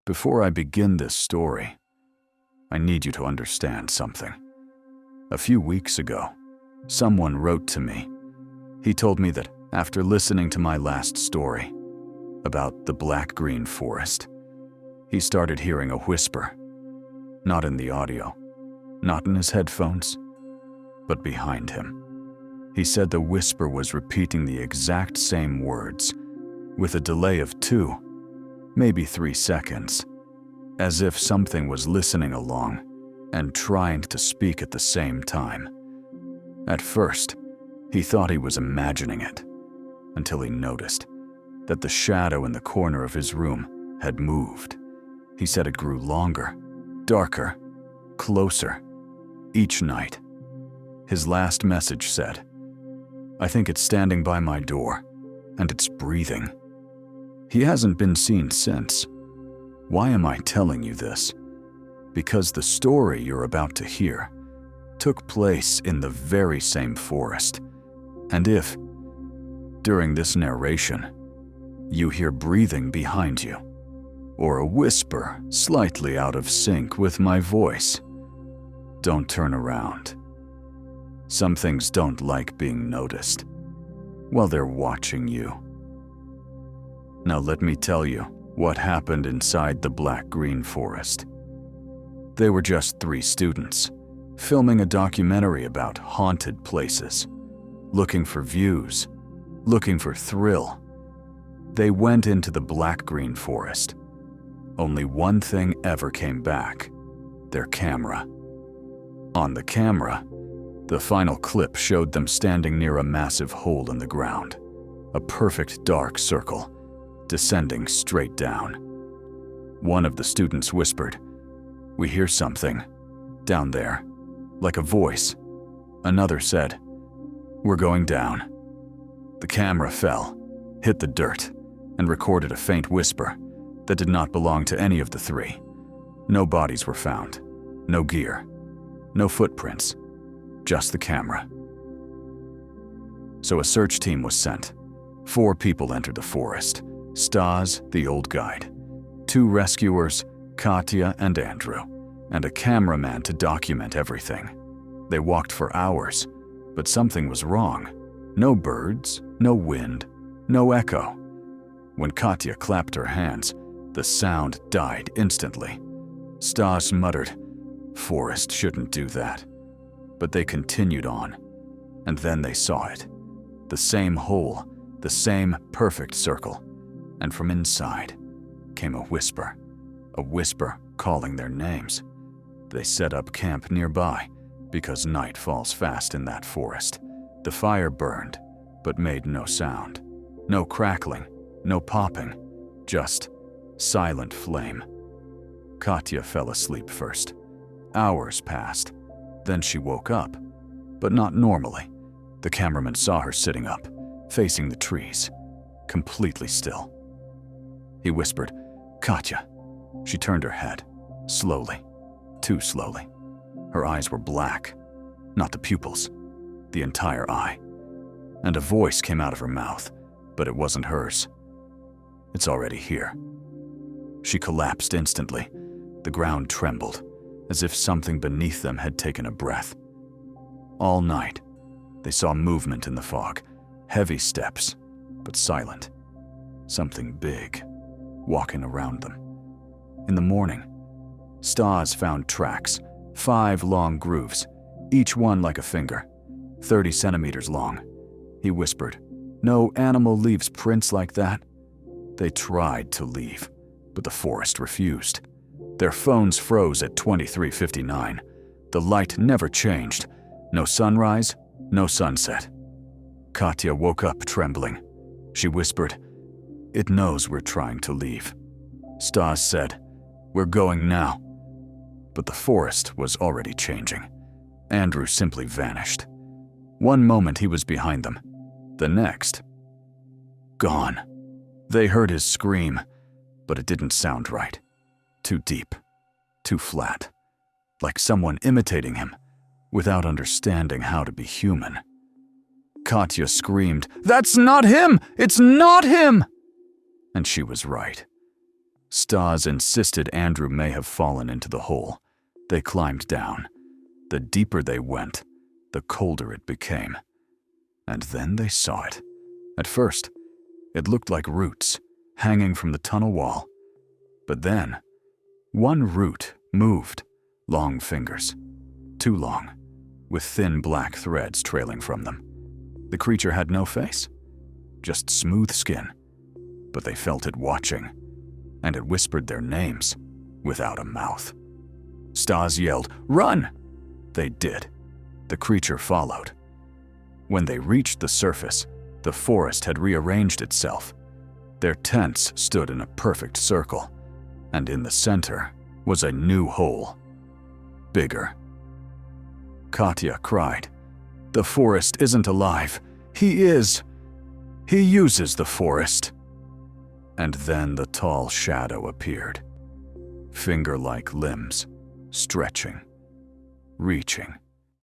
Before I begin this story, I need you to understand something. A few weeks ago, someone wrote to me. He told me that after listening to my last story about the black-green forest, he started hearing a whisper, not in the audio, not in his headphones, but behind him. He said the whisper was repeating the exact same words, with a delay of 2, maybe 3 seconds, as if something was listening along and trying to speak at the same time. At first, he thought he was imagining it, until he noticed that the shadow in the corner of his room had moved. He said it grew longer, darker, closer, each night. His last message said, "I think it's standing by my door, and it's breathing." He hasn't been seen since. Why am I telling you this? Because the story you're about to hear took place in the very same forest. And if, during this narration, you hear breathing behind you, or a whisper slightly out of sync with my voice, don't turn around. Some things don't like being noticed while they're watching you. Now let me tell you what happened inside the black-green forest. They were just 3 students, filming a documentary about haunted places, looking for views, looking for thrill. They went into the black-green forest. Only one thing ever came back: their camera. On the camera, the final clip showed them standing near a massive hole in the ground, a perfect dark circle, descending straight down. One of the students whispered, "We hear something down there, like a voice." Another said, "We're going down." The camera fell, hit the dirt, and recorded a faint whisper that did not belong to any of the 3. No bodies were found, no gear, no footprints, just the camera. So a search team was sent. 4 people entered the forest: Stas, the old guide, 2 rescuers, Katya and Andrew, and a cameraman to document everything. They walked for hours, but something was wrong. No birds, no wind, no echo. When Katya clapped her hands, the sound died instantly. Stas muttered, "Forest shouldn't do that." But they continued on, and then they saw it. The same hole, the same perfect circle, and from inside came a whisper calling their names. They set up camp nearby, because night falls fast in that forest. The fire burned, but made no sound. No crackling, no popping, just silent flame. Katya fell asleep first. Hours passed. Then she woke up, but not normally. The cameraman saw her sitting up, facing the trees, completely still. He whispered, "Katya." She turned her head, slowly, too slowly. Her eyes were black, not the pupils, the entire eye. And a voice came out of her mouth, but it wasn't hers. "It's already here." She collapsed instantly. The ground trembled, as if something beneath them had taken a breath. All night, they saw movement in the fog, heavy steps, but silent. Something big, walking around them. In the morning, Stas found tracks, 5 long grooves, each one like a finger, 30 centimeters long. He whispered, "No animal leaves prints like that." They tried to leave, but the forest refused. Their phones froze at 23:59. The light never changed. No sunrise, no sunset. Katya woke up trembling. She whispered, "It knows we're trying to leave." Stas said, "We're going now." But the forest was already changing. Andrew simply vanished. One moment he was behind them. The next, gone. They heard his scream, but it didn't sound right. Too deep, too flat, like someone imitating him without understanding how to be human. Katya screamed, "That's not him! It's not him!" And she was right. Stas insisted Andrew may have fallen into the hole. They climbed down. The deeper they went, the colder it became. And then they saw it. At first, it looked like roots hanging from the tunnel wall. But then, one root moved, long fingers, too long, with thin black threads trailing from them. The creature had no face, just smooth skin, but they felt it watching, and it whispered their names without a mouth. Stas yelled, "Run!" They did. The creature followed. When they reached the surface, the forest had rearranged itself. Their tents stood in a perfect circle, and in the center was a new hole. Bigger. Katya cried, "The forest isn't alive. He is. He uses the forest." And then the tall shadow appeared. Finger-like limbs, stretching, reaching.